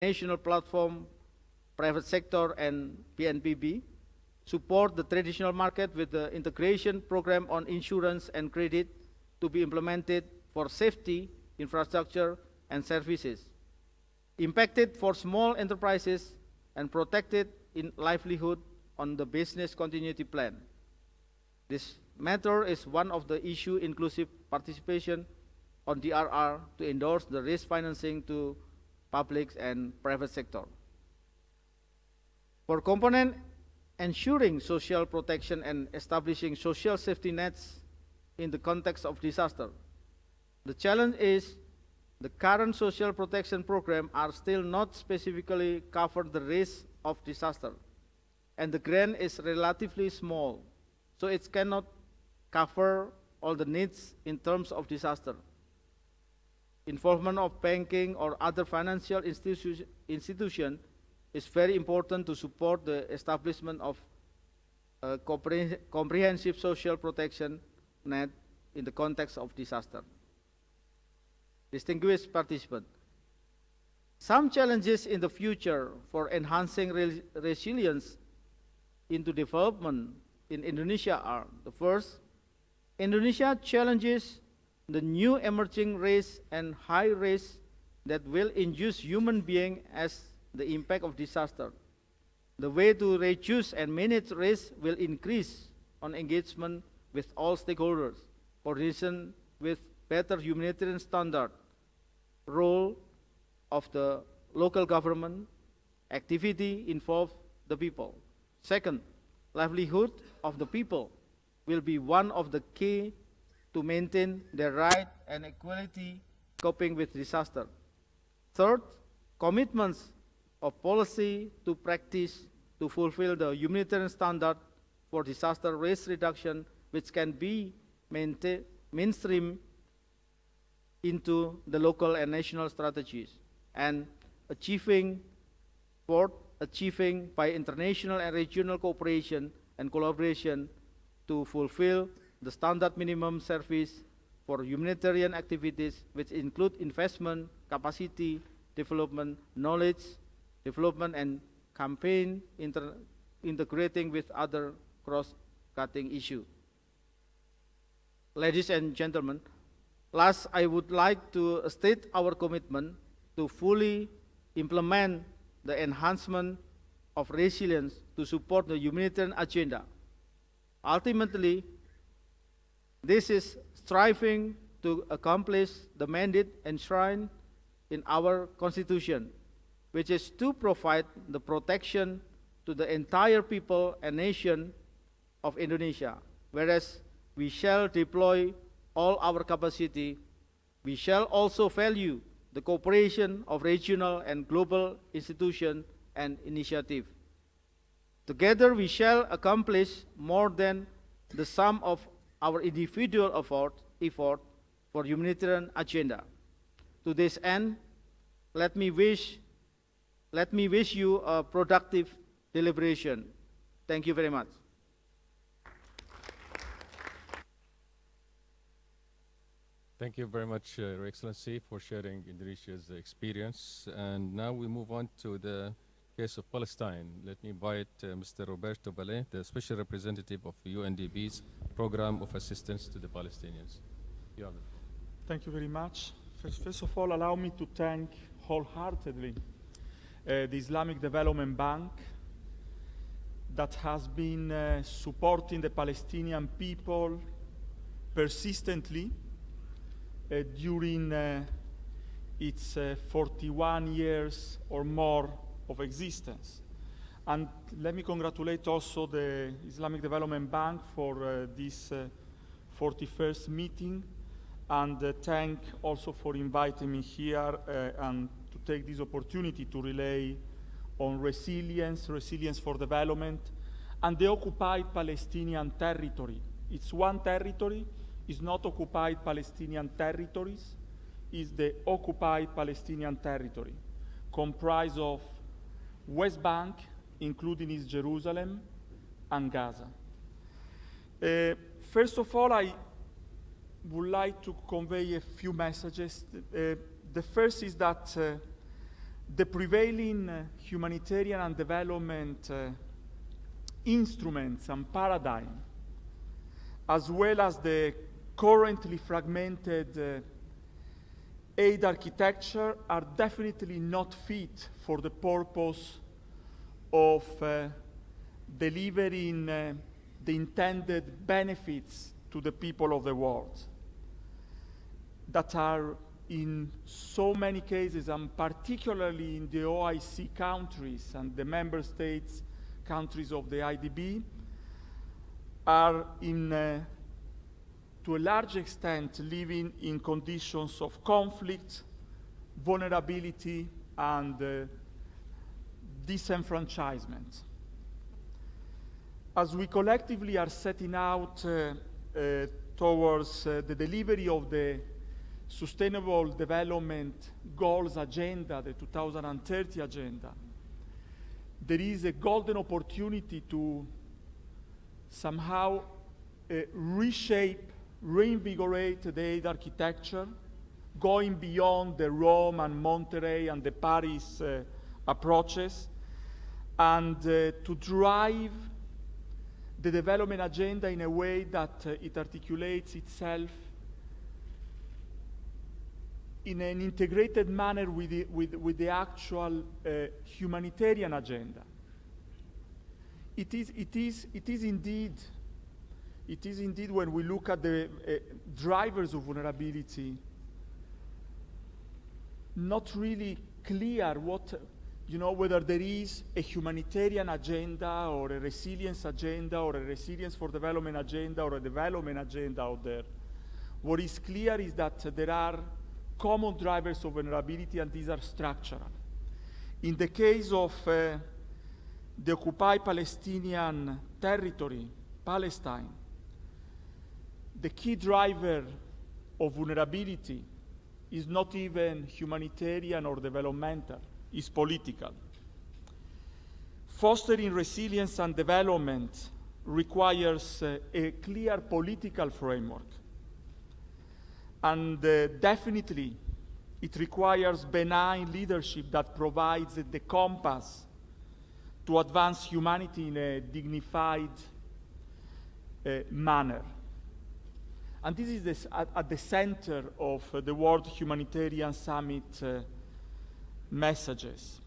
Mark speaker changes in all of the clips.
Speaker 1: national platform, private sector, and PNPB, support the traditional market with the integration program on insurance and credit to be implemented for safety, infrastructure, and services. Impacted for small enterprises and protected in livelihood on the business continuity plan. This matter is one of the issue inclusive participation on DRR to endorse the risk financing to public and private sector. For component ensuring social protection and establishing social safety nets in the context of disaster. The challenge is the current social protection program are still not specifically cover the risk of disaster, and the grant is relatively small, so it cannot cover all the needs in terms of disaster. Involvement of banking or other financial institution is very important to support the establishment of a comprehensive social protection net in the context of disaster. Distinguished participants, some challenges in the future for enhancing resilience into development in Indonesia are: the first, Indonesia challenges the new emerging race and high risk that will induce human beings as the impact of disaster. The way to reduce and manage risk will increase on engagement with all stakeholders, coordination with better humanitarian standard, role of the local government, activity involve the people. Second, livelihood of the people will be one of the key to maintain their right and equality coping with disaster. Third, commitments of policy to practice to fulfill the humanitarian standard for disaster risk reduction, which can be mainstream into the local and national strategies, and achieving by international and regional cooperation and collaboration to fulfill the standard minimum service for humanitarian activities, which include investment, capacity development, knowledge development, and campaign integrating with other cross-cutting issues. Ladies and gentlemen, last, I would like to state our commitment to fully implement the enhancement of resilience to support the humanitarian agenda. Ultimately, this is striving to accomplish the mandate enshrined in our Constitution, which is to provide the protection to the entire people and nation of Indonesia. Whereas we shall deploy all our capacity, we shall also value the cooperation of regional and global institutions and initiatives. Together we shall accomplish more than the sum of our individual effort for humanitarian agenda. To this end, let me wish you a productive deliberation. Thank you very much.
Speaker 2: Thank you very much, Your Excellency, for sharing Indonesia's experience. And now we move on to the case of Palestine. Let me invite Mr. Roberto Valle, the Special Representative of UNDP's Program of Assistance to the Palestinians. You have the floor.
Speaker 3: Thank you very much. First of all, allow me to thank wholeheartedly the Islamic Development Bank that has been supporting the Palestinian people persistently during its 41 years or more of existence. And let me congratulate also the Islamic Development Bank for this 41st meeting, and thank also for inviting me here and to take this opportunity to relay on resilience for development, and the occupied Palestinian territory. It's one territory. Is not occupied Palestinian territories, is the occupied Palestinian territory, comprised of West Bank, including East Jerusalem, and Gaza. First of all, I would like to convey a few messages. The first is that the prevailing humanitarian and development instruments and paradigm, as well as the currently fragmented aid architecture, are definitely not fit for the purpose of delivering the intended benefits to the people of the world that are in so many cases, and particularly in the OIC countries and the member states countries of the IDB, are to a large extent living in conditions of conflict, vulnerability, and disenfranchisement. As we collectively are setting out towards the delivery of the Sustainable Development Goals Agenda, the 2030 Agenda, there is a golden opportunity to somehow reshape, reinvigorate the aid architecture, going beyond the Rome and Monterrey and the Paris approaches, and to drive the development agenda in a way that it articulates itself in an integrated manner with the actual humanitarian agenda. It is indeed when we look at the drivers of vulnerability, not really clear whether there is a humanitarian agenda or a resilience agenda or a resilience for development agenda or a development agenda out there. What is clear is that there are common drivers of vulnerability, and these are structural. In the case of the occupied Palestinian territory, Palestine, the key driver of vulnerability is not even humanitarian or developmental, it's political. Fostering resilience and development requires a clear political framework. And definitely, it requires benign leadership that provides the compass to advance humanity in a dignified manner. And this is at the center of the World Humanitarian Summit messages.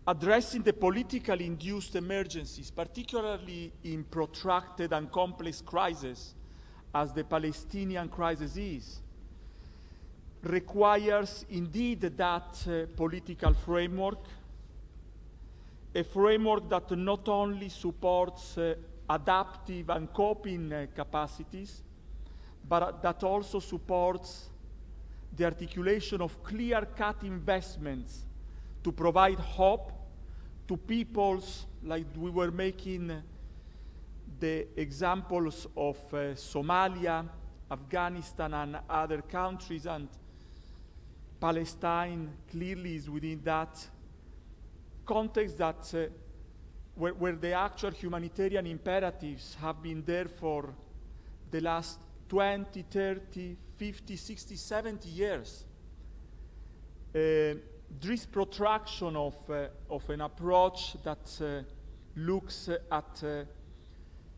Speaker 3: Addressing the politically induced emergencies, particularly in protracted and complex crises, as the Palestinian crisis is, requires indeed that political framework, a framework that not only supports adaptive and coping capacities, but that also supports the articulation of clear-cut investments to provide hope to peoples, like we were making the examples of Somalia, Afghanistan, and other countries, and Palestine clearly is within that context, that where the actual humanitarian imperatives have been there for the last 20, 30, 50, 60, 70 years. This protraction of an approach that looks at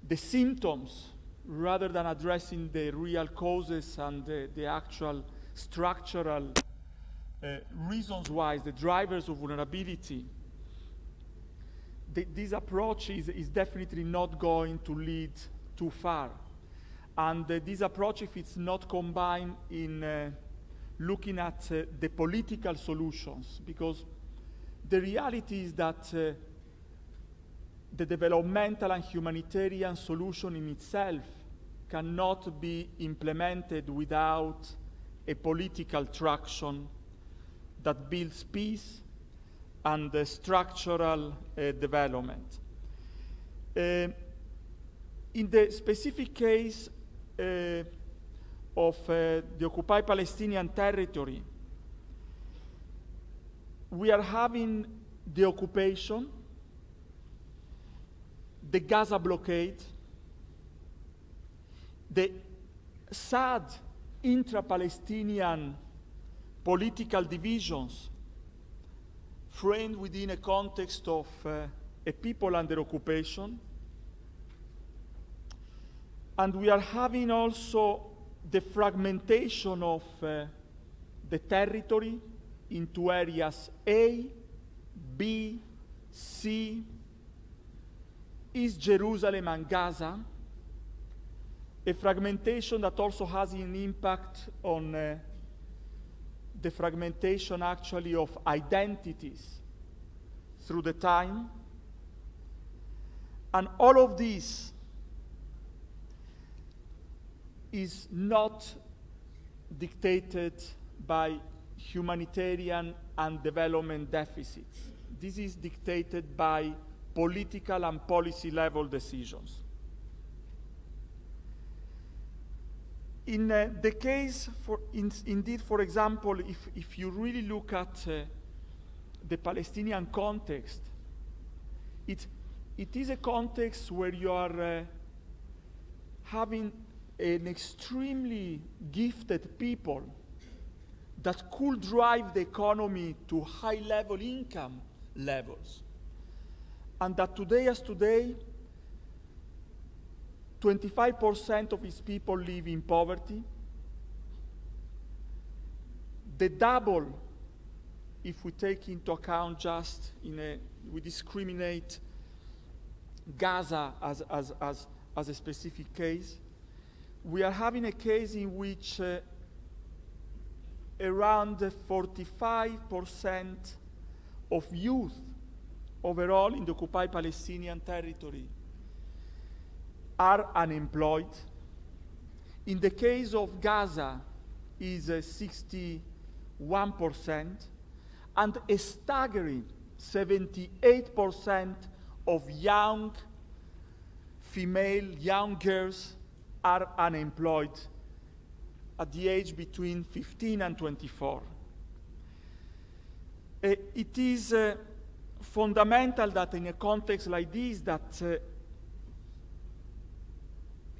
Speaker 3: the symptoms rather than addressing the real causes and the actual structural reasons why, the drivers of vulnerability, this approach is definitely not going to lead too far. And this approach, if it's not combined in looking at the political solutions, because the reality is that the developmental and humanitarian solution in itself cannot be implemented without a political traction that builds peace and structural development. In the specific case of the occupied Palestinian territory, we are having the occupation, the Gaza blockade, the sad intra-Palestinian political divisions framed within a context of a people under occupation. And we are having also the fragmentation of the territory into areas A, B, C, East Jerusalem and Gaza, a fragmentation that also has an impact on the fragmentation actually of identities through the time. And all of this is not dictated by humanitarian and development deficits. This is dictated by political and policy level decisions. In the case, indeed, for example, if you really look at the Palestinian context, it is a context where you are having an extremely gifted people that could drive the economy to high-level income levels. And that today, 25% of its people live in poverty. The double, if we take into account just we discriminate Gaza as a specific case, we are having a case in which around 45% of youth overall in the occupied Palestinian territory are unemployed. In the case of Gaza is 61%, and a staggering 78% of young girls are unemployed at the age between 15 and 24. It is fundamental that in a context like this that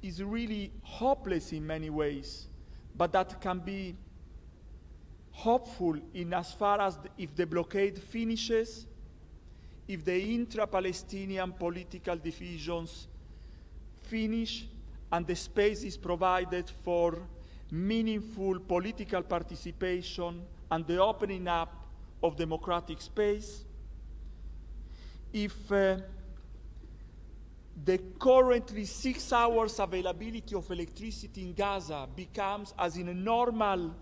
Speaker 3: is really hopeless in many ways, but that can be hopeful in as far as if the blockade finishes, if the intra-Palestinian political divisions finish, and the space is provided for meaningful political participation and the opening up of democratic space. If the currently 6 hours availability of electricity in Gaza becomes, as in a normal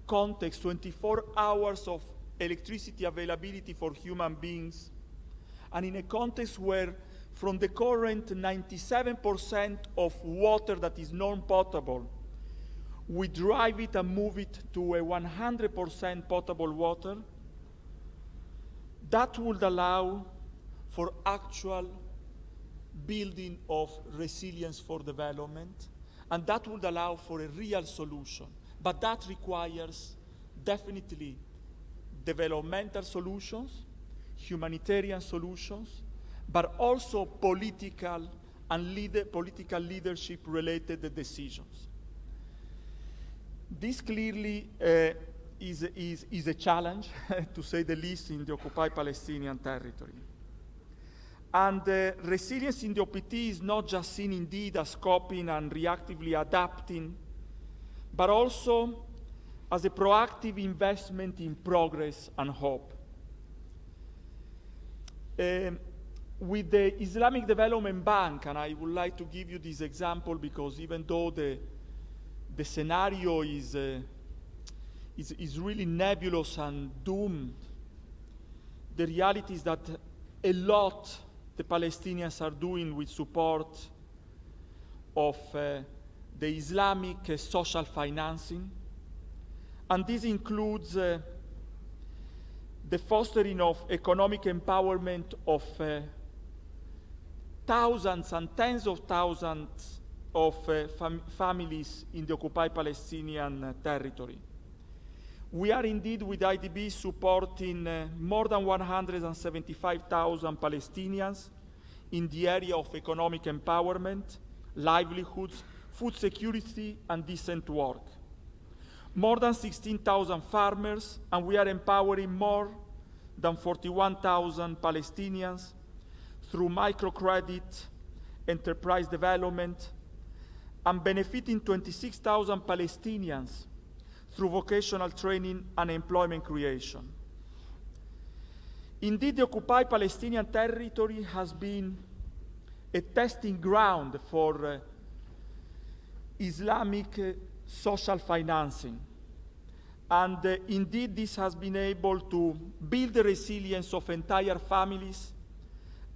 Speaker 3: context, 24 hours of electricity availability for human beings, and in a context where from the current 97% of water that is non-potable, we drive it and move it to a 100% potable water, that would allow for actual building of resilience for development, and that would allow for a real solution. But that requires definitely developmental solutions, humanitarian solutions, but also political political leadership related decisions. This clearly is a challenge, to say the least, in the occupied Palestinian territory. And resilience in the OPT is not just seen indeed as coping and reactively adapting, but also as a proactive investment in progress and hope. With the Islamic Development Bank, and I would like to give you this example because even though the scenario is really nebulous and doomed, the reality is that a lot the Palestinians are doing with support of the Islamic social financing. And this includes the fostering of economic empowerment of thousands and tens of thousands of families in the occupied Palestinian territory. We are indeed with IDB supporting more than 175,000 Palestinians in the area of economic empowerment, livelihoods, food security, and decent work. More than 16,000 farmers, and we are empowering more than 41,000 Palestinians through microcredit, enterprise development, and benefiting 26,000 Palestinians through vocational training and employment creation. Indeed, the occupied Palestinian territory has been a testing ground for Islamic social financing. And indeed, this has been able to build the resilience of entire families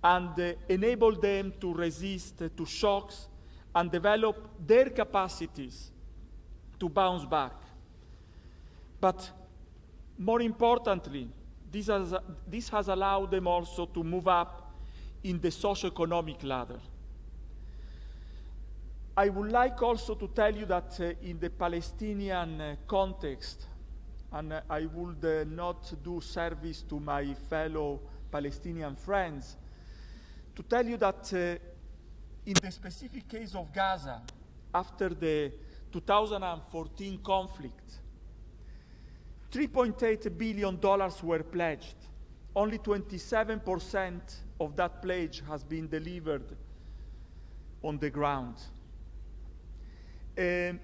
Speaker 3: and enable them to resist to shocks and develop their capacities to bounce back. But more importantly, this has allowed them also to move up in the socioeconomic ladder. I would like also to tell you that in the Palestinian context, and I would not do service to my fellow Palestinian friends, to tell you that in the specific case of Gaza, after the 2014 conflict, $3.8 billion were pledged. Only 27% of that pledge has been delivered on the ground. A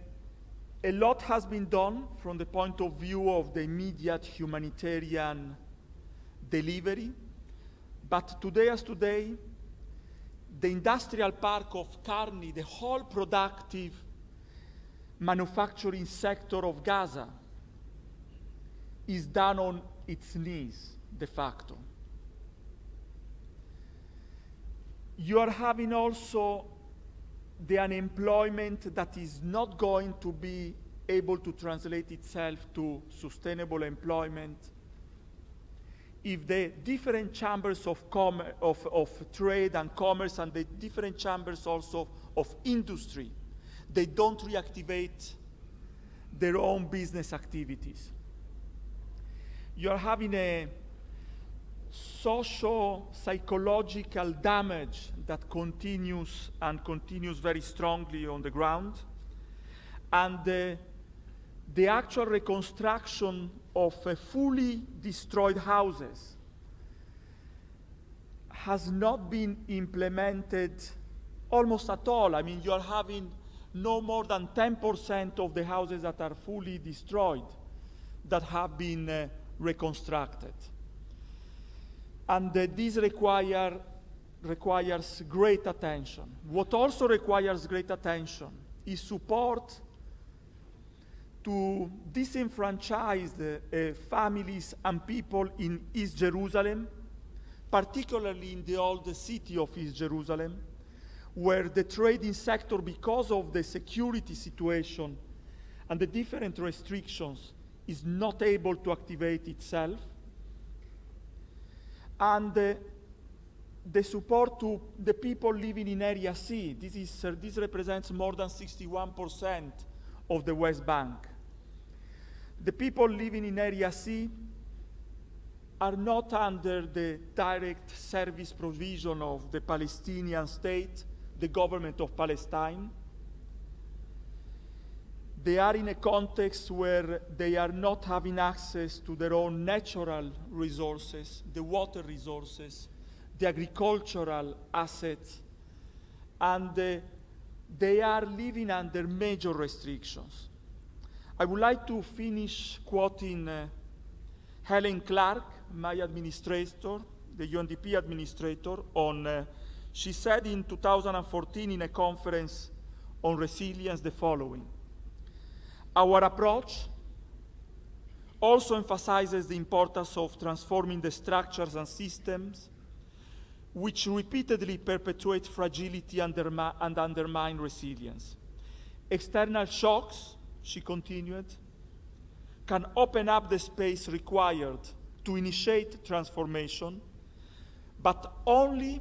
Speaker 3: lot has been done from the point of view of the immediate humanitarian delivery, but today as today, the industrial park of Karni, the whole productive manufacturing sector of Gaza, is down on its knees, de facto. You are having also the unemployment that is not going to be able to translate itself to sustainable employment if the different chambers of trade and commerce and the different chambers also of industry, they don't reactivate their own business activities. You are having a socio-psychological damage that continues very strongly on the ground. And the actual reconstruction of fully destroyed houses has not been implemented almost at all. I mean, you are having no more than 10% of the houses that are fully destroyed that have been reconstructed. And this requires great attention. What also requires great attention is support to disenfranchised families and people in East Jerusalem, particularly in the old city of East Jerusalem, where the trading sector, because of the security situation and the different restrictions, is not able to activate itself. And the support to the people living in Area C. This represents more than 61% of the West Bank. The people living in Area C are not under the direct service provision of the Palestinian state, the government of Palestine. They are in a context where they are not having access to their own natural resources, the water resources, the agricultural assets, and they are living under major restrictions. I would like to finish quoting Helen Clark, my administrator, the UNDP administrator, she said in 2014 in a conference on resilience the following: "Our approach also emphasizes the importance of transforming the structures and systems which repeatedly perpetuate fragility and undermine resilience. External shocks," she continued, "can open up the space required to initiate transformation, but only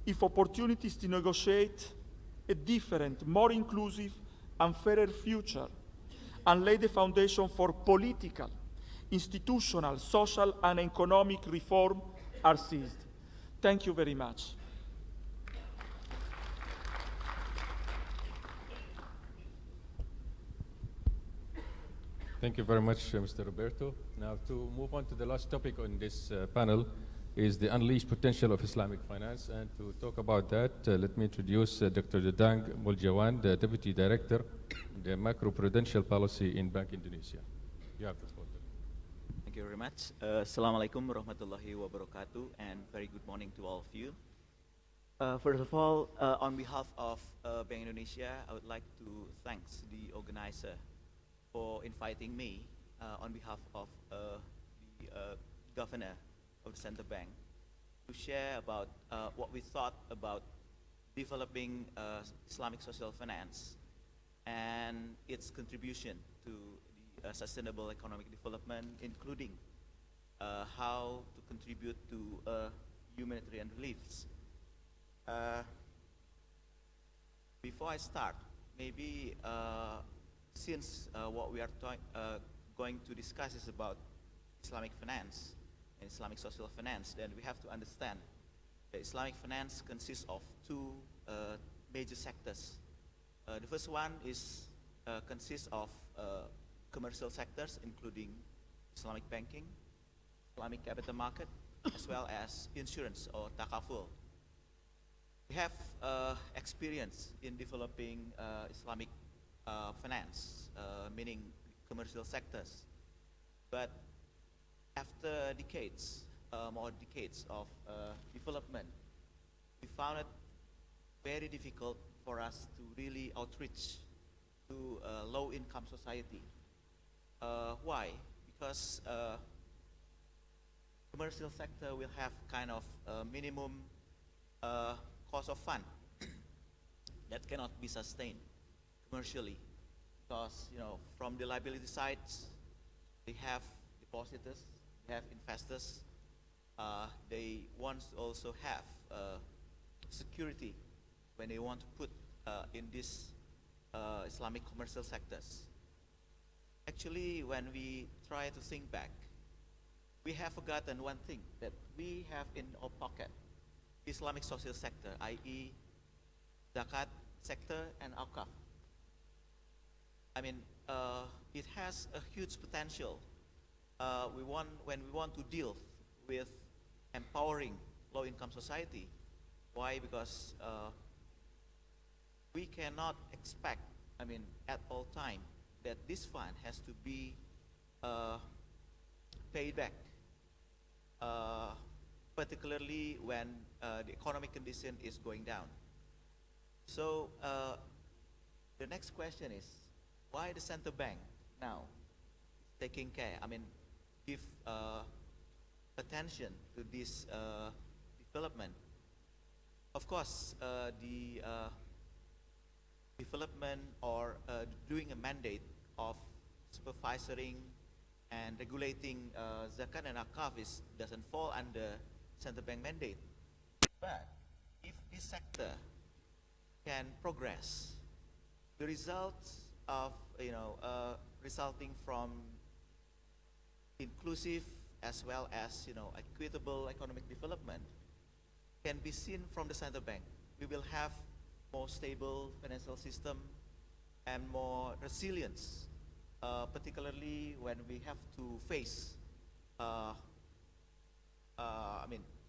Speaker 3: if opportunities to negotiate a different, more inclusive, and fairer future and lay the foundation for political, institutional, social, and economic reform are seized." Thank you very much.
Speaker 2: Thank you very much, Mr. Roberto. Now, to move on to the last topic on this panel is the unleashed potential of Islamic finance. And to talk about that, let me introduce Dr. Dadang Muljawan, the Deputy Director, the Macroprudential Policy in Bank Indonesia. You have the floor.
Speaker 4: Thank you very much. Assalamualaikum warahmatullahi wabarakatuh, and very good morning to all of you. First of all, on behalf of Bank Indonesia, I would like to thank the organizer for inviting me on behalf of the governor of the central bank to share about what we thought about developing Islamic social finance and its contribution to the sustainable economic development, including how to contribute to humanitarian reliefs. Before I start, maybe since what we are going to discuss is about Islamic finance and Islamic social finance, then we have to understand that Islamic finance consists of two major sectors. The first one is consists of commercial sectors, including Islamic banking, Islamic capital market, as well as insurance or takaful. We have experience in developing Islamic finance, meaning commercial sectors. But after decades, more decades of development, we found it very difficult for us to really outreach to low-income society. Why? Because commercial sector will have kind of minimum cost of fund that cannot be sustained commercially, because from the liability sides, they have depositors, they have investors, they want to also have security when they want to put in these Islamic commercial sectors. Actually, when we try to think back, we have forgotten one thing, that we have in our pocket Islamic social sector, i.e. zakat sector and awqaf. I mean, it has a huge potential. When we want to deal with empowering low-income society. Why? Because we cannot expect, at all time, that this fund has to be paid back, particularly when the economic condition is going down. So the next question is, why the central bank now is taking care, give attention to this development? Of course, the development or doing a mandate of supervising and regulating zakat and awqaf doesn't fall under central bank mandate. But if this sector can progress, the results of resulting from inclusive as well as equitable economic development can be seen from the central bank. We will have more stable financial system and more resilience, particularly when we have to face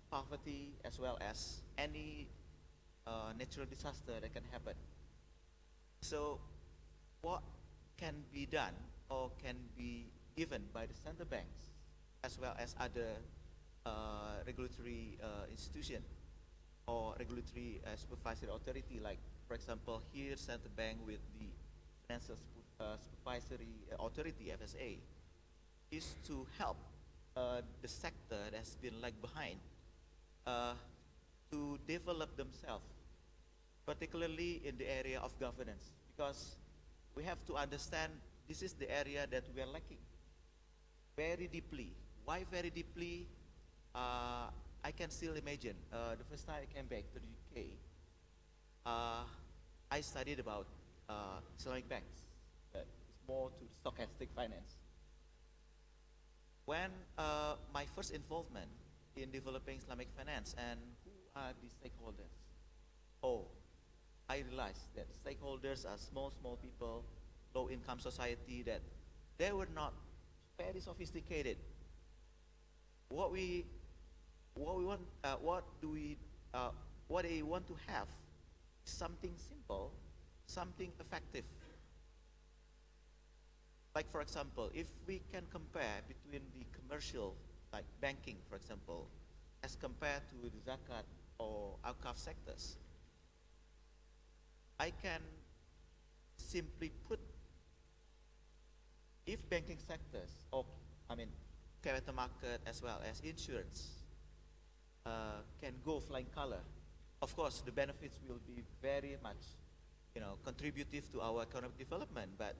Speaker 4: poverty as well as any natural disaster that can happen. So what can be done or can be given by the central banks as well as other regulatory institution or regulatory supervisory authority, like for example here central bank with the financial supervisory authority FSA, is to help the sector that's been lagged behind to develop themselves, particularly in the area of governance, because we have to understand this is the area that we are lacking very deeply. Why very deeply? I can still imagine the first time I came back to the UK, I studied about Islamic banks, but it's more to stochastic finance. When my first involvement in developing Islamic finance, and who are the stakeholders? Oh, I realized that stakeholders are small people, low-income society that they were not very sophisticated. What we, what we want, what they want to have is something simple, something effective. Like for example, if we can compare between the commercial, like banking, for example, as compared to the zakat or awqaf sectors, I can simply put, if banking sectors, or I mean, capital market as well as insurance, can go flying color, of course the benefits will be very much, contributive to our economic development. But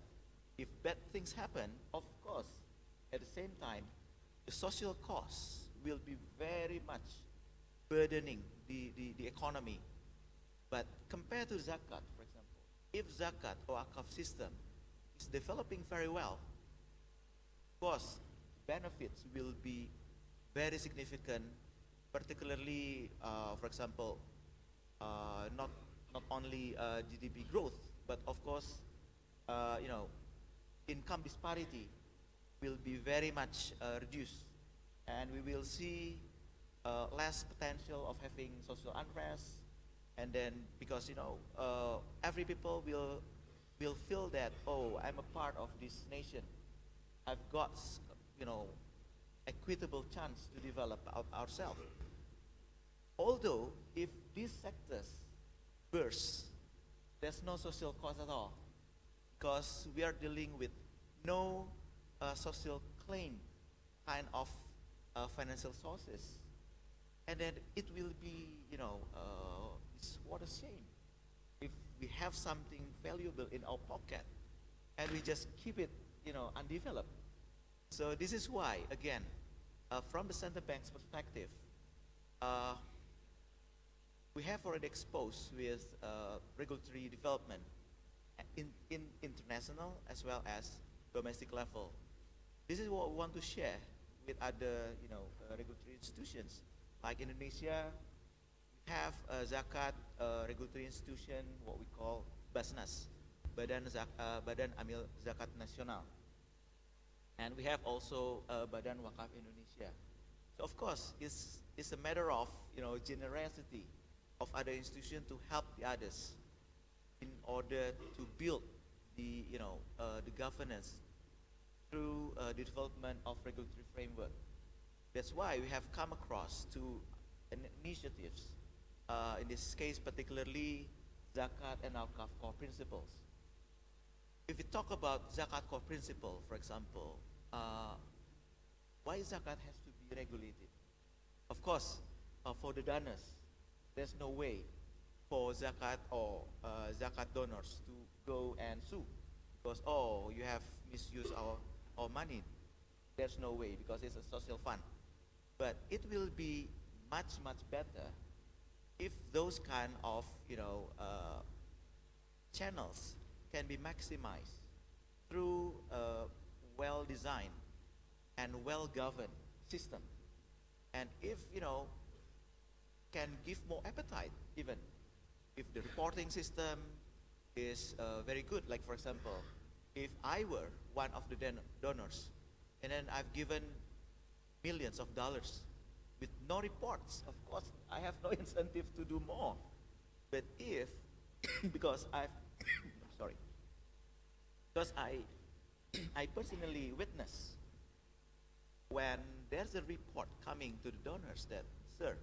Speaker 4: if bad things happen, of course, at the same time, the social costs will be very much burdening the economy. But compared to zakat, for example, if zakat or akaf system is developing very well, of course, benefits will be very significant, particularly, for example, not only GDP growth, but of course, income disparity will be very much reduced, and we will see less potential of having social unrest. And then, because every people will feel that, oh, I'm a part of this nation. I've got equitable chance to develop ourselves. Although if these sectors burst, there's no social cost at all, because we are dealing with no social claim kind of financial sources. And then it will be, it's what a shame if we have something valuable in our pocket and we just keep it, undeveloped. So this is why, again, from the central bank's perspective, we have already exposed with regulatory development in international as well as domestic level. This is what we want to share with other, regulatory institutions. Like Indonesia, we have a zakat regulatory institution, what we call Basnas, Badan Amil Zakat Nasional. And we have also Badan Wakaf Indonesia. So of course, it's a matter of, generosity of other institutions to help the others in order to build the, the governance through the development of regulatory framework. That's why we have come across two initiatives, in this case particularly Zakat and Awqaf core principles. If we talk about Zakat core principle, for example, why Zakat has to be regulated? Of course, for the donors, there's no way for Zakat or Zakat donors to go and sue because, oh, you have misused our money. There's no way because it's a social fund. But it will be much, much better if those kind of, channels can be maximized through a well-designed and well-governed system. And if, can give more appetite even. If the reporting system is very good, like for example, if I were one of the donors and then I've given millions of dollars with no reports, of course I have no incentive to do more. But if, because sorry, because I personally witness when there's a report coming to the donors that, sir,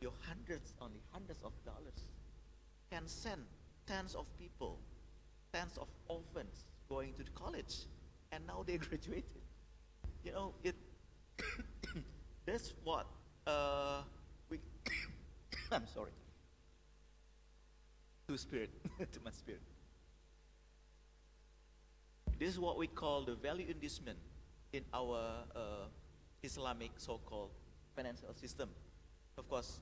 Speaker 4: your hundreds of dollars can send tens of people, tens of orphans going to the college, and now they graduated. It that's what we I'm sorry. To spirit, to my spirit. This is what we call the value inducement in our Islamic so-called financial system. Of course,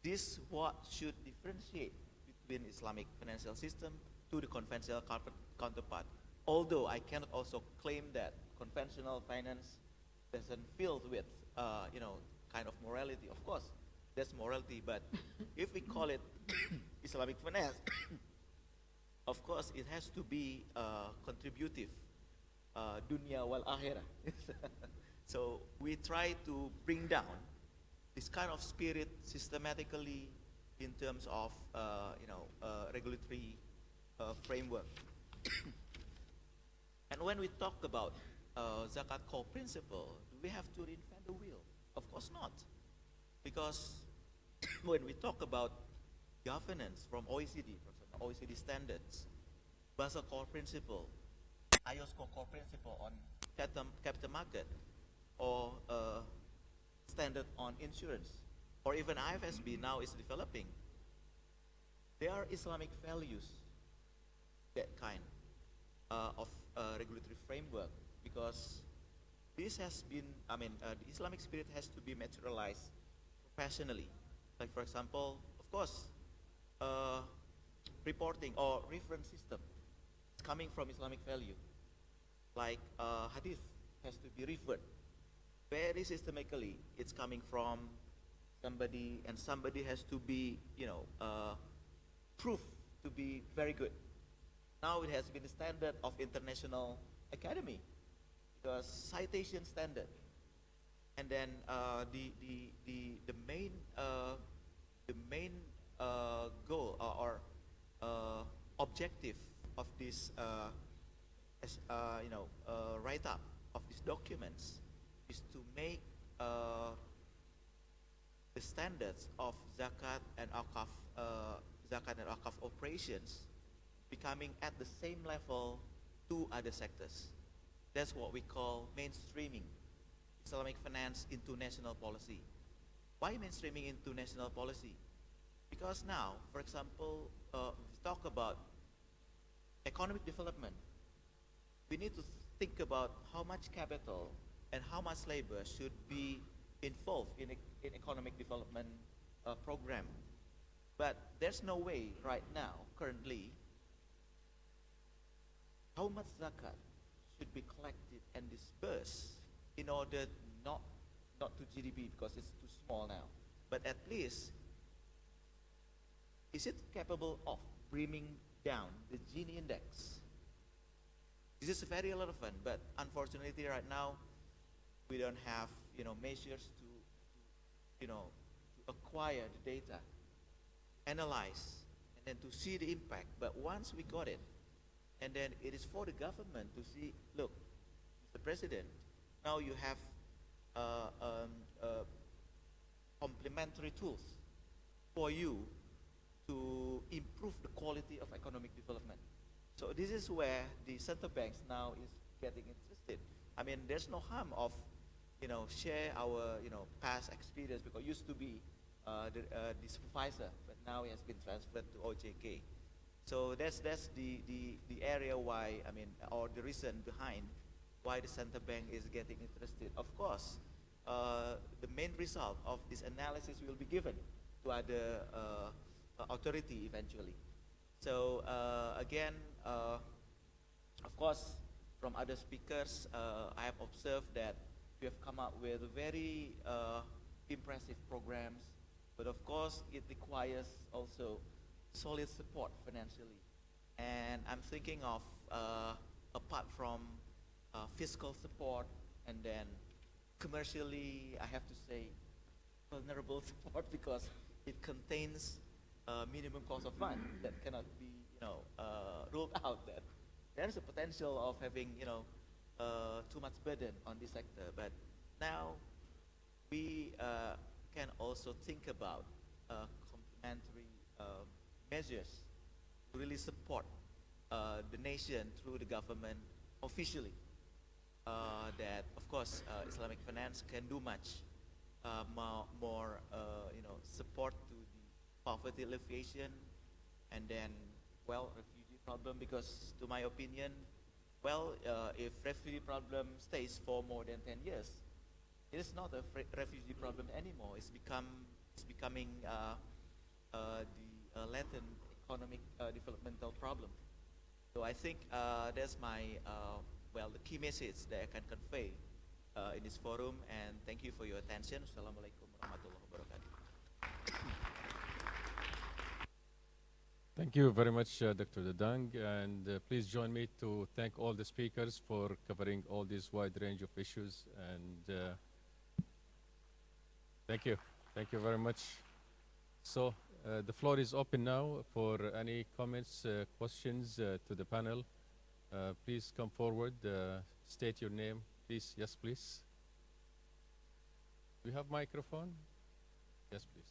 Speaker 4: this what should differentiate between Islamic financial system to the conventional counterpart. Although I cannot also claim that conventional finance doesn't filled with, kind of morality. Of course, there's morality, but if we call it Islamic finance, of course, it has to be contributive dunya wal akhirah. So we try to bring down this kind of spirit systematically in terms of regulatory framework. And when we talk about zakat core principle, do we have to reinvent the wheel? Of course not, because when we talk about governance from OECD, for example, OECD standards, Basel core principle, IOSCO core principle on capital market, or standard on insurance, or even IFSB now is developing. There are Islamic values, that kind of regulatory framework, because this has been, the Islamic spirit has to be materialized professionally. Like, for example, of course, reporting or reference system is coming from Islamic value. Like hadith has to be referred very systematically. It's coming from somebody, and somebody has to be, proved to be very good. Now it has been the standard of international academy, because citation standard, and then the main goal or objective of this write up of these documents is to make the standards of zakat and wakaf operations becoming at the same level to other sectors. That's what we call mainstreaming Islamic finance into national policy. Why mainstreaming into national policy? Because now, for example, we talk about economic development. We need to think about how much capital and how much labor should be involved in economic development program. But there's no way right now, currently, how much zakat should be collected and dispersed in order not to GDP, because it's too small now, but at least is it capable of bringing down the Gini index? This is very relevant, but unfortunately right now we don't have measures to acquire the data, analyze, and then to see the impact. But once we got it, and then it is for the government to see, look, Mr. President, now you have complementary tools for you to improve the quality of economic development. So this is where the central banks now is getting interested. I mean, there's no harm of share our past experience, because it used to be the supervisor, but now it has been transferred to OJK. So that's the area why, or the reason behind why the central bank is getting interested. Of course, the main result of this analysis will be given to other authority eventually. So again, of course, from other speakers, I have observed that we have come up with very impressive programs, but of course it requires also solid support financially. And I'm thinking of, apart from fiscal support, and then commercially, I have to say, vulnerable support, because it contains minimum cost of fund that cannot be ruled out. That there's a potential of having too much burden on this sector. But now we can also think about complementary measures to really support the nation through the government officially. That of course Islamic finance can do much more support to the poverty alleviation, and then refugee problem, because to my opinion, if refugee problem stays for more than 10 years, it is not a refugee problem anymore. It's becoming the latent economic developmental problem. So I think that's my the key message that I can convey in this forum, and thank you for your attention. Assalamualaikum warahmatullahi wabarakatuh.
Speaker 2: Thank you very much, Dr. Dadang, and please join me to thank all the speakers for covering all this wide range of issues, and thank you. Thank you very much. So the floor is open now for any comments, questions to the panel. Please come forward, state your name, please. Yes, please. Do you have microphone? Yes, please.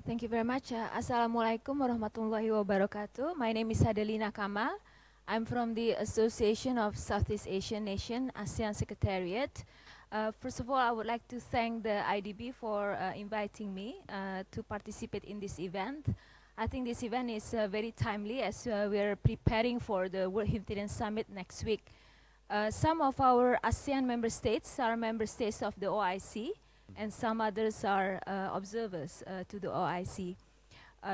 Speaker 5: Thank you very much. Assalamualaikum warahmatullahi wabarakatuh. My name is Adelina Kamal. I'm from the Association of Southeast Asian Nation, ASEAN Secretariat. First of all, I would like to thank the IDB for inviting me to participate in this event. I think this event is very timely as we are preparing for the World Humanitarian Summit next week. Some of our ASEAN member states are member states of the OIC, and some others are observers to the OIC.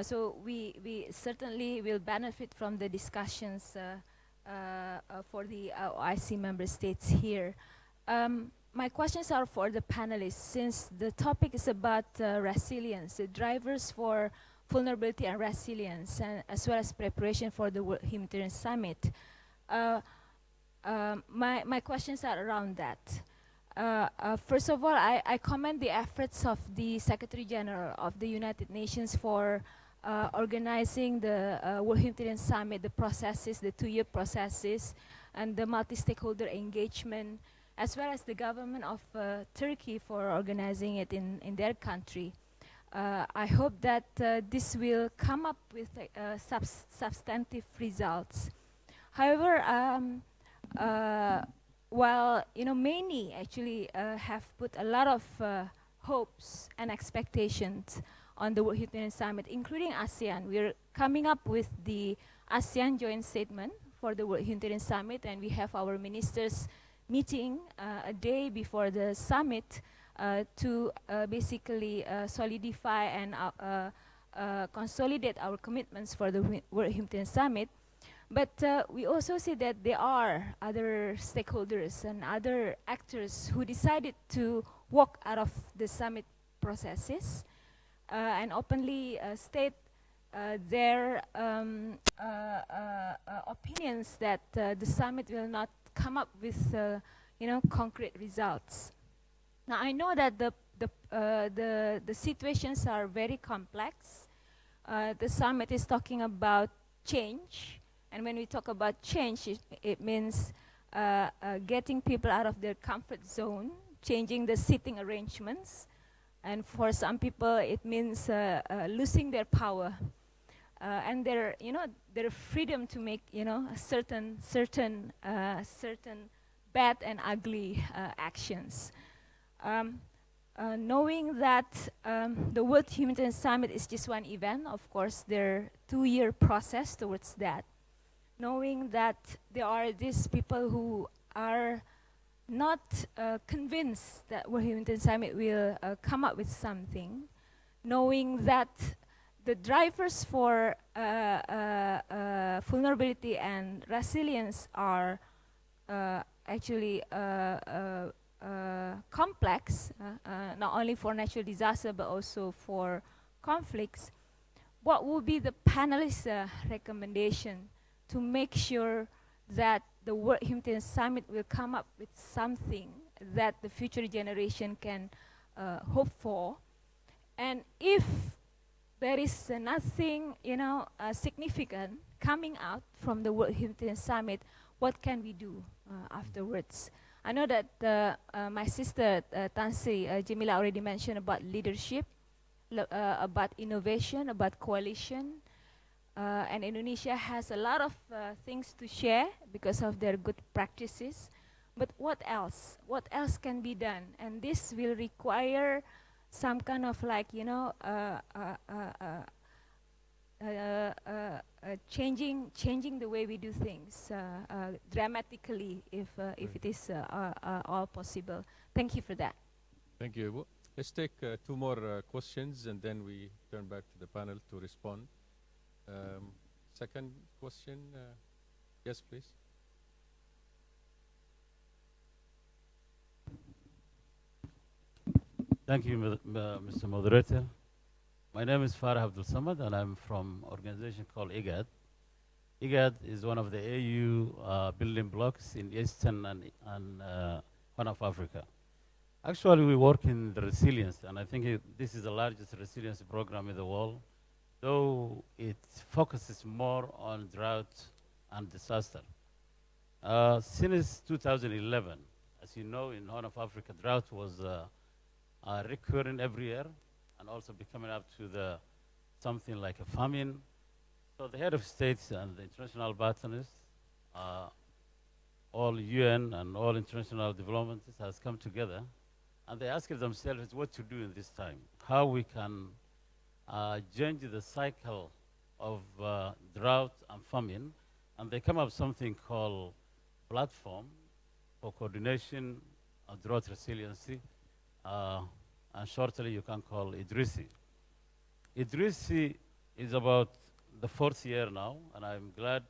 Speaker 5: So we certainly will benefit from the discussions for the OIC member states here. My questions are for the panelists. Since the topic is about resilience, the drivers for vulnerability and resilience, and as well as preparation for the World Humanitarian Summit, my questions are around that. First of all, I commend the efforts of the Secretary General of the United Nations for organizing the World Humanitarian Summit, the processes, the 2-year processes, and the multi-stakeholder engagement, as well as the government of Turkey for organizing it in their country. I hope that this will come up with substantive results. However, while many actually have put a lot of hopes and expectations on the World Humanitarian Summit, including ASEAN, we're coming up with the ASEAN joint statement for the World Humanitarian Summit, and we have our ministers meeting a day before the summit to basically solidify and consolidate our commitments for the World Humanitarian Summit. But we also see that there are other stakeholders and other actors who decided to walk out of the summit processes and openly state their opinions that the summit will not come up with concrete results. Now I know that the situations are very complex. The summit is talking about change. And when we talk about change, it means getting people out of their comfort zone, changing the seating arrangements. And for some people, it means losing their power and their freedom to make certain bad and ugly actions. Knowing that the World Humanitarian Summit is just one event, of course, there 2-year process towards that. Knowing that there are these people who are not convinced that World Humanitarian Summit will come up with something, knowing that the drivers for vulnerability and resilience are actually complex, not only for natural disaster but also for conflicts, what would be the panelists' recommendation to make sure that the World Humanitarian Summit will come up with something that the future generation can hope for? And if there is nothing, significant coming out from the World Humanitarian Summit, what can we do afterwards? I know that my sister Tan Sri Jamila already mentioned about leadership, about innovation, about coalition. And Indonesia has a lot of things to share because of their good practices. But what else? What else can be done? And this will require some kind of changing the way we do things dramatically if it is all possible. Thank you for that.
Speaker 2: Thank you. Let's take 2 more questions and then we turn back to the panel to respond. Second question, yes, please.
Speaker 6: Thank you, Mr. Moderator. My name is Farah Abdul Samad, and I'm from an organization called IGAD. IGAD is one of the AU building blocks in Eastern and Horn of Africa. Actually, we work in the resilience, and I think this is the largest resilience program in the world, though it focuses more on drought and disaster. Since 2011, as you know, in Horn of Africa, drought was recurring every year, and also becoming up to something like a famine. So the head of states and the international partners, all UN and all international development has come together, and they asked themselves what to do in this time, how we can change the cycle of drought and famine, and they come up with something called platform for coordination of drought resiliency, and shortly you can call IDRISI. IDRISI is about the fourth year now, and I'm glad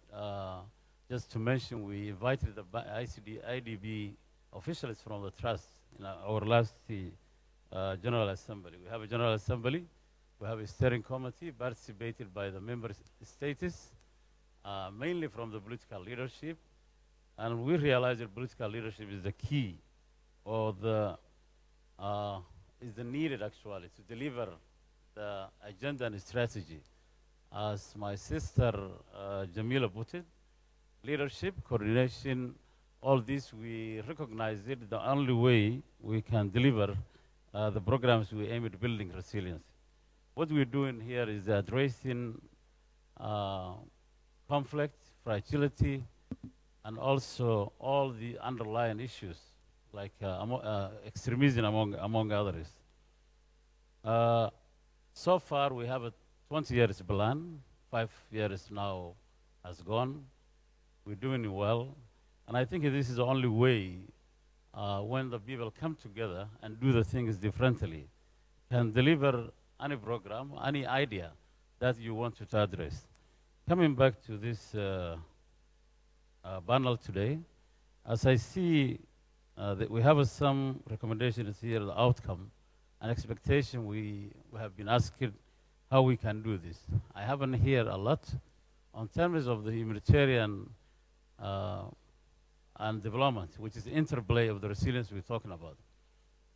Speaker 6: just to mention we invited the IDB officials from the trust in our last General Assembly. We have a General Assembly, we have a steering committee participated by the member states, mainly from the political leadership, and we realize that political leadership is the key, or is the needed actually to deliver the agenda and strategy. As my sister Jamila put it, leadership, coordination, all this we recognize it the only way we can deliver the programs we aim at building resilience. What we're doing here is addressing conflict, fragility, and also all the underlying issues like extremism among others. So far we have a 20 years plan, 5 years now has gone. We're doing well, and I think this is the only way when the people come together and do the things differently, can deliver any program, any idea that you want to address. Coming back to this panel today, as I see that we have some recommendations here, the outcome and expectation we have been asked how we can do this. I haven't heard a lot on terms of the humanitarian and development, which is the interplay of the resilience we're talking about.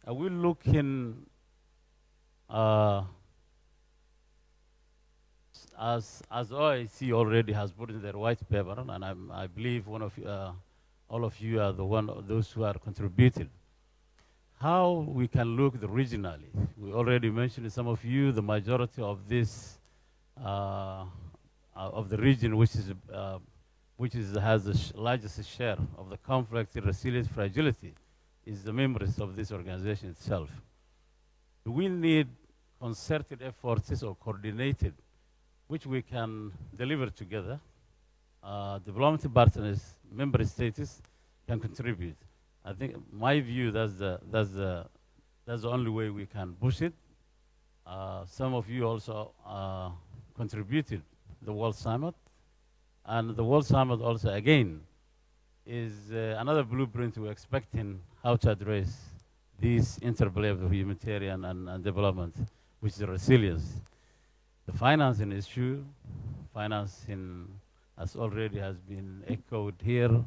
Speaker 6: I will look in as OIC already has put in their white paper, and I believe all of you are those who are contributed. How we can look regionally. We already mentioned, some of you, the majority of this of the region which has the largest share of the conflict, resilience, fragility, is the members of this organization itself. We need concerted efforts or coordinated, which we can deliver together. Development partners, member states can contribute. I think my view that's the only way we can push it. Some of you also contributed the World Summit, and the World Summit also again is another blueprint we're expecting how to address this interplay of the humanitarian and development, which is resilience. The financing issue, financing, as already has been echoed here,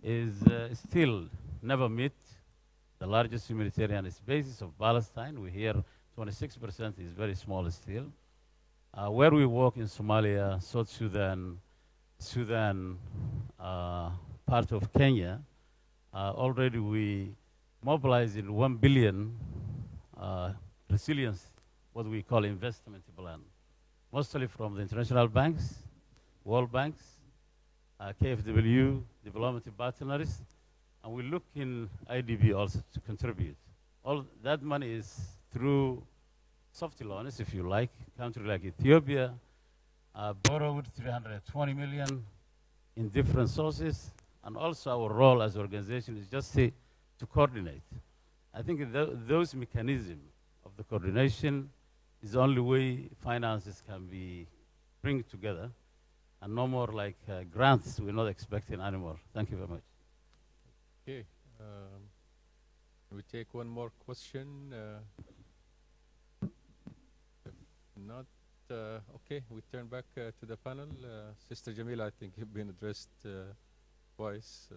Speaker 6: is still never meet the largest humanitarian basis of Palestine. We hear 26% is very small still. Where we work in Somalia, South Sudan, part of Kenya, already we mobilized in 1 billion resilience, what we call investment plan, mostly from the international banks, World Banks, KfW, development partners, and we look in IDB also to contribute. All that money is through soft loans, if you like. Country like Ethiopia borrowed 320 million in different sources, and also our role as an organization is just to coordinate. I think those mechanisms of the coordination is the only way finances can be bring together, and no more like grants we're not expecting anymore. Thank you very much.
Speaker 2: Okay. We take one more question. not, okay, we turn back to the panel. Sister Jamila, I think you've been addressed twice.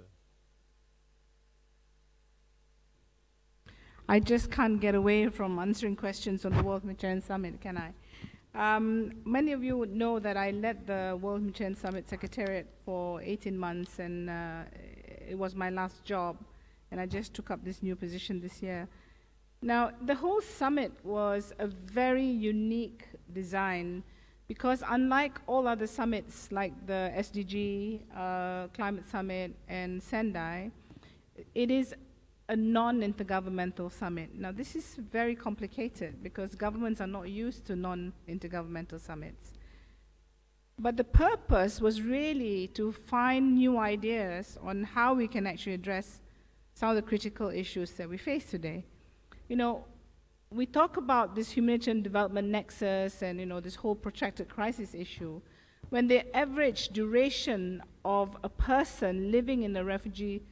Speaker 7: I just can't get away from answering questions on the World Humanitarian Summit, can I? Many of you would know that I led the World Humanitarian Summit Secretariat for 18 months, and it was my last job, and I just took up this new position this year. Now, the whole summit was a very unique design because unlike all other summits like the SDG, Climate Summit, and Sendai, it is a non-intergovernmental summit. Now, this is very complicated because governments are not used to non-intergovernmental summits. But the purpose was really to find new ideas on how we can actually address some of the critical issues that we face today. You know, we talk about this humanitarian development nexus and, you know, this whole protracted crisis issue, when the average duration of a person living in a refugee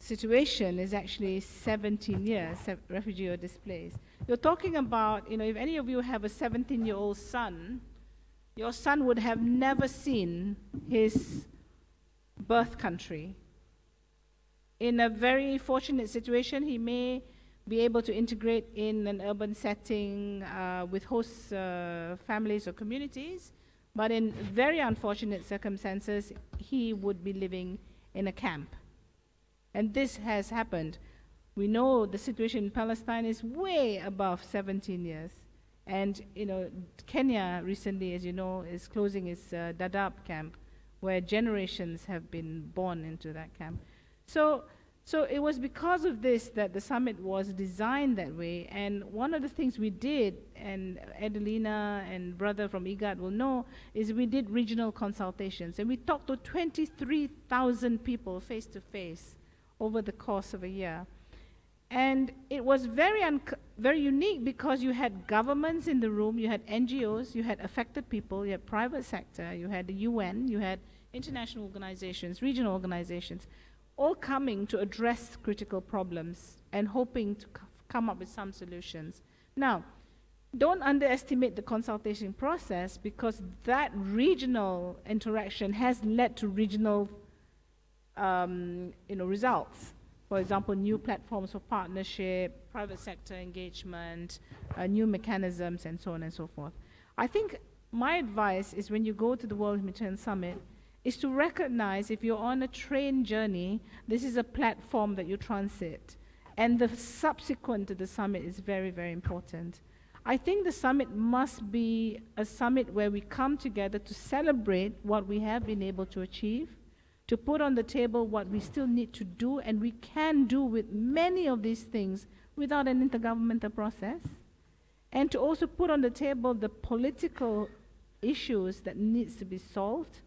Speaker 7: situation is actually 17 years, refugee or displaced. You're talking about, you know, if any of you have a 17-year-old son, your son would have never seen his birth country. In a very fortunate situation, he may be able to integrate in an urban setting with host families or communities, but in very unfortunate circumstances, he would be living in a camp. And this has happened. We know the situation in Palestine is way above 17 years. And, you know, Kenya recently, as you know, is closing its Dadaab camp, where generations have been born into that camp. So it was because of this that the summit was designed that way. And one of the things we did, and Adelina and brother from IGAD will know, is we did regional consultations. And we talked to 23,000 people face to face over the course of a year. And it was very unique because you had governments in the room, you had NGOs, you had affected people, you had private sector, you had the UN, you had international organizations, regional organizations, all coming to address critical problems and hoping to come up with some solutions. Now, don't underestimate the consultation process because that regional interaction has led to regional results. For example, new platforms for partnership, private sector engagement, new mechanisms, and so on and so forth. I think my advice is when you go to the World Humanitarian Summit is to recognize if you're on a train journey, this is a platform that you transit. And the subsequent to the summit is very, very important. I think the summit must be a summit where we come together to celebrate what we have been able to achieve, to put on the table what we still need to do, and we can do with many of these things without an intergovernmental process, and to also put on the table the political issues that needs to be solved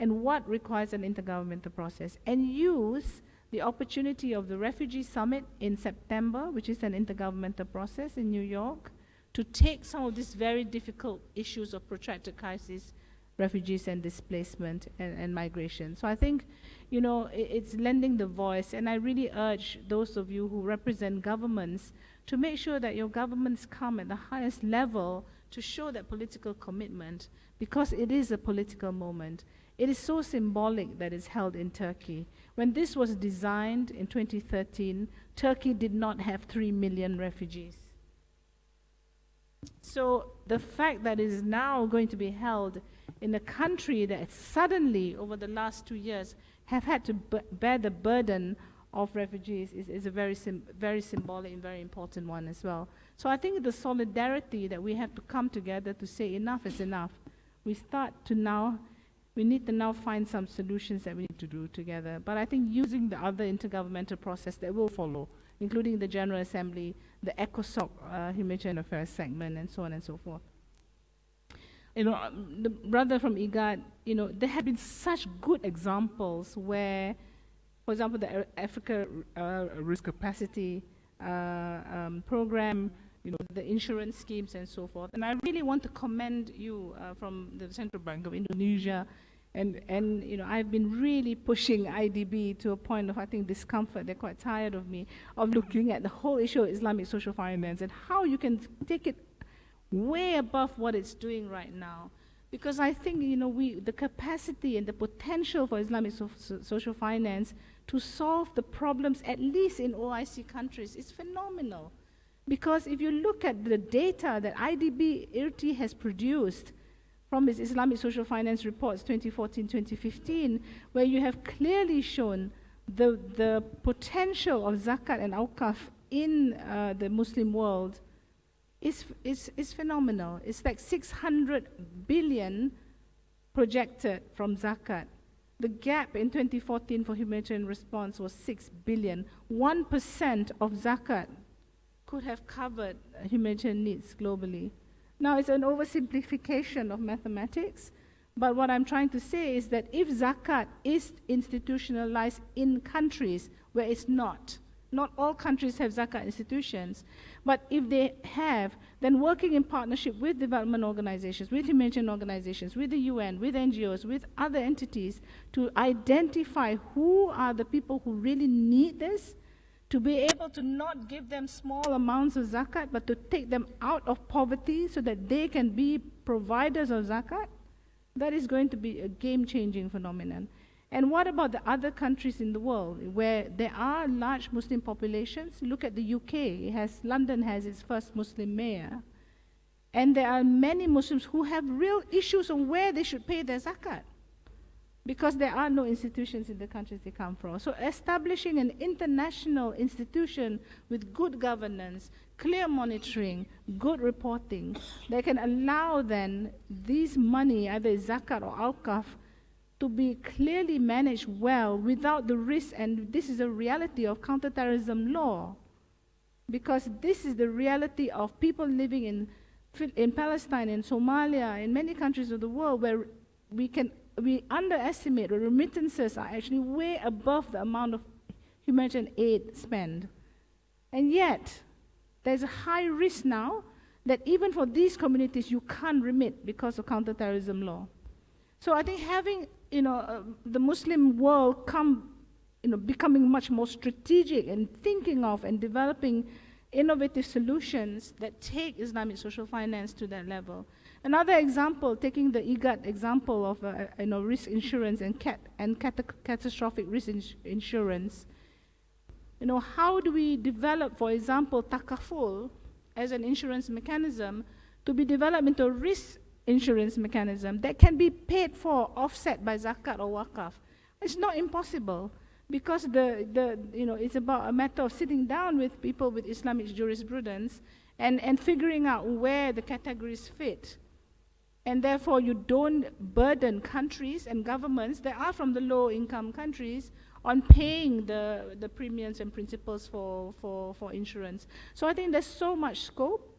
Speaker 7: and what requires an intergovernmental process, and use the opportunity of the Refugee Summit in September, which is an intergovernmental process in New York, to take some of these very difficult issues of protracted crisis, refugees and displacement and migration. So I think, you know, it's lending the voice, and I really urge those of you who represent governments to make sure that your governments come at the highest level to show that political commitment, because it is a political moment. It is so symbolic that it's held in Turkey. When this was designed in 2013, Turkey did not have 3 million refugees. So the fact that it is now going to be held in a country that suddenly, over the last 2 years, have had to bear the burden of refugees is a very symbolic and very important one as well. So I think the solidarity that we have to come together to say enough is enough. We need to now find some solutions that we need to do together. But I think using the other intergovernmental process that will follow, including the General Assembly, the ECOSOC Humanitarian Affairs segment, and so on and so forth. You know, the brother from IGAD, you know, there have been such good examples where, for example, the Africa Risk Capacity program, you know, the insurance schemes and so forth. And I really want to commend you from the Central Bank of Indonesia. And you know, I've been really pushing IDB to a point of, I think, discomfort. They're quite tired of me, of looking at the whole issue of Islamic social finance and how you can take it way above what it's doing right now. Because I think, the capacity and the potential for Islamic social finance to solve the problems, at least in OIC countries, is phenomenal. Because if you look at the data that IDB IRTI has produced from its Islamic social finance reports 2014-2015, where you have clearly shown the potential of zakat and awqaf in the Muslim world is phenomenal. It's like 600 billion projected from zakat. The gap in 2014 for humanitarian response was 6 billion. 1% of zakat could have covered humanitarian needs globally. Now, it's an oversimplification of mathematics, but what I'm trying to say is that if zakat is institutionalized in countries where it's not all countries have zakat institutions, but if they have, then working in partnership with development organizations, with humanitarian organizations, with the UN, with NGOs, with other entities, to identify who are the people who really need this, to be able to not give them small amounts of zakat, but to take them out of poverty so that they can be providers of zakat, that is going to be a game-changing phenomenon. And what about the other countries in the world where there are large Muslim populations? Look at the UK. London has its first Muslim mayor. And there are many Muslims who have real issues on where they should pay their zakat, because there are no institutions in the countries they come from. So establishing an international institution with good governance, clear monitoring, good reporting, that can allow then these money, either zakat or awqaf, to be clearly managed well without the risk, and this is a reality of counterterrorism law, because this is the reality of people living in Palestine, in Somalia, in many countries of the world where we underestimate the remittances are actually way above the amount of humanitarian aid spent. And yet, there's a high risk now that even for these communities, you can't remit because of counterterrorism law. So I think having, the Muslim world becoming much more strategic and thinking of and developing innovative solutions that take Islamic social finance to that level. Another example, taking the IGAD example of risk insurance and catastrophic risk insurance. How do we develop, for example, takaful as an insurance mechanism to be developed into a risk insurance mechanism that can be paid for, offset by zakat or waqaf? It's not impossible, because it's about a matter of sitting down with people with Islamic jurisprudence and figuring out where the categories fit. And therefore, you don't burden countries and governments that are from the low-income countries on paying the premiums and principles for insurance. So I think there's so much scope.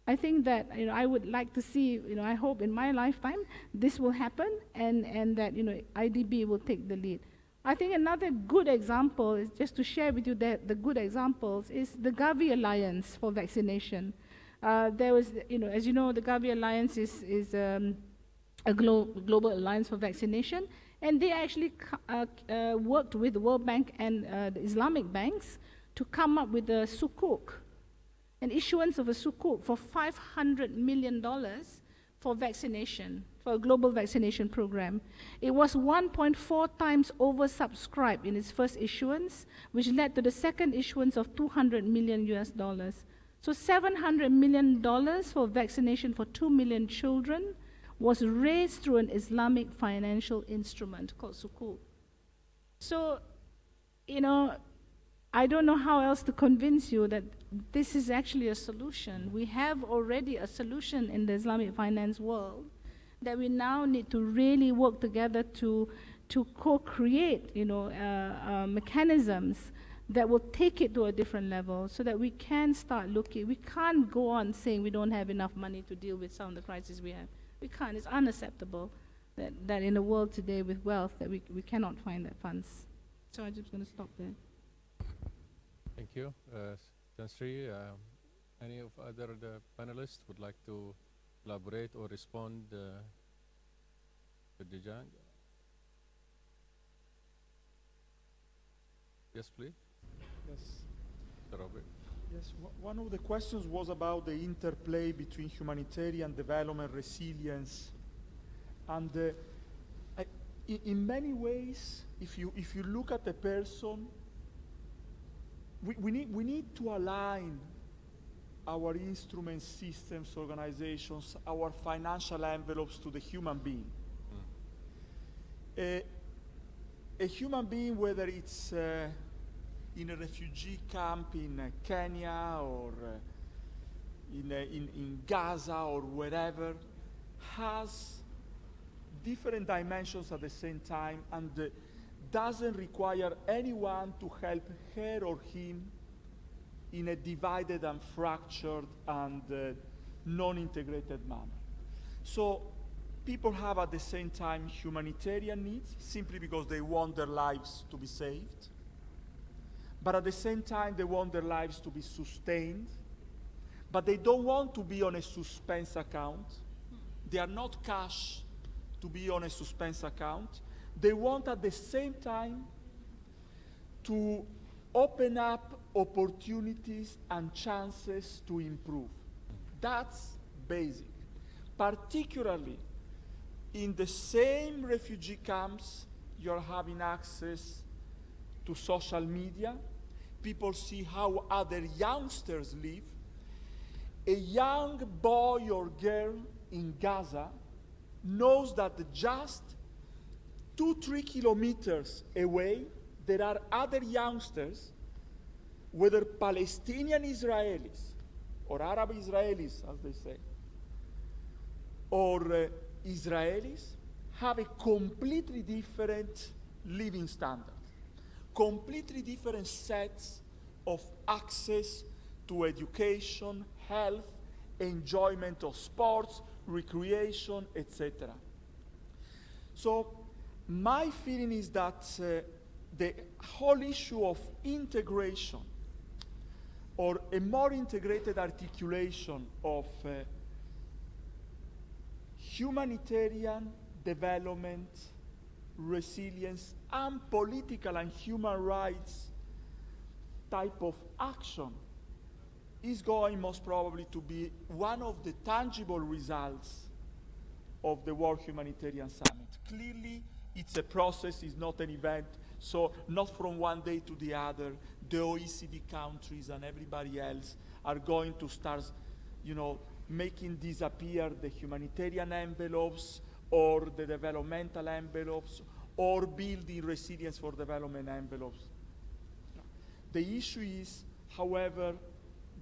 Speaker 7: I think that I would like to see, I hope in my lifetime this will happen, and that IDB will take the lead. I think another good example is, just to share with you the good examples, is the Gavi Alliance for vaccination. There was, as you know, the Gavi Alliance is a global alliance for vaccination, and they actually worked with the World Bank and the Islamic banks to come up with a sukuk, an issuance of a sukuk for $500 million for vaccination, for a global vaccination program. It was 1.4 times oversubscribed in its first issuance, which led to the second issuance of $200 million US. So $700 million for vaccination for 2 million children was raised through an Islamic financial instrument called sukuk. So, I don't know how else to convince you that this is actually a solution. We have already a solution in the Islamic finance world that we now need to really work together to co-create, mechanisms that will take it to a different level, so that we can start looking. We can't go on saying we don't have enough money to deal with some of the crises we have. We can't. It's unacceptable that in a world today with wealth that we cannot find that funds. So I'm just going to stop there.
Speaker 2: Thank you. Chansri, any of the panelists would like to elaborate or respond to Dijang? Yes, please.
Speaker 3: Yes.
Speaker 2: Mr. Robert.
Speaker 3: Yes, one of the questions was about the interplay between humanitarian development, resilience, and in many ways, if you look at a person, we need to align our instruments, systems, organizations, our financial envelopes to the human being. A human being, whether it's in a refugee camp in Kenya or in Gaza or wherever, has different dimensions at the same time and doesn't require anyone to help her or him in a divided and fractured and non-integrated manner. So people have at the same time humanitarian needs simply because they want their lives to be saved, but at the same time they want their lives to be sustained, but they don't want to be on a suspense account. They are not cash to be on a suspense account. They want at the same time to open up opportunities and chances to improve. That's basic. Particularly in the same refugee camps, you're having access to social media. People see how other youngsters live. A young boy or girl in Gaza knows that just 2-3 kilometers away, there are other youngsters, whether Palestinian Israelis or Arab Israelis, as they say, or Israelis, have a completely different living standard, completely different sets of access to education, health, enjoyment of sports, recreation, etc. So my feeling is that the whole issue of integration or a more integrated articulation of humanitarian development, resilience, and political and human rights type of action is going most probably to be one of the tangible results of the World Humanitarian Summit. Clearly, it's a process, it's not an event, so not from one day to the other, the OECD countries and everybody else are going to start, making disappear the humanitarian envelopes or the developmental envelopes or building resilience for development envelopes. The issue is, however,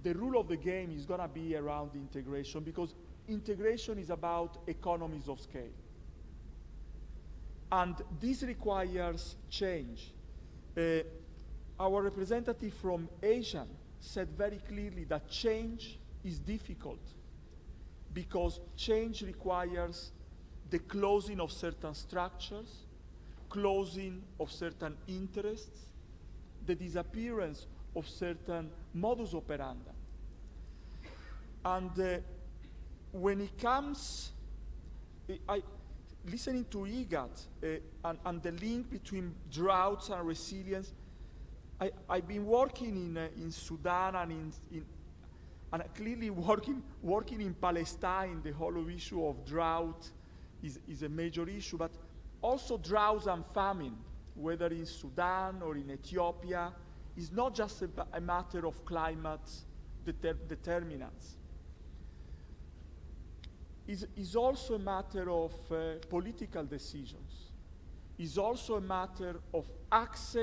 Speaker 3: the rule of the game is going to be around integration, because integration is about economies of scale. And this requires change. Our representative from Asia said very clearly that change is difficult because change requires the closing of certain structures, closing of certain interests, the disappearance of certain modus operandi. And when it comes, listening to IGAD and the link between droughts and resilience, I've been working in Sudan and clearly working in Palestine. The whole issue of drought is a major issue, but also droughts and famine, whether in Sudan or in Ethiopia, is not just a matter of climate determinants. Is also a matter of political decisions. Is also a matter of access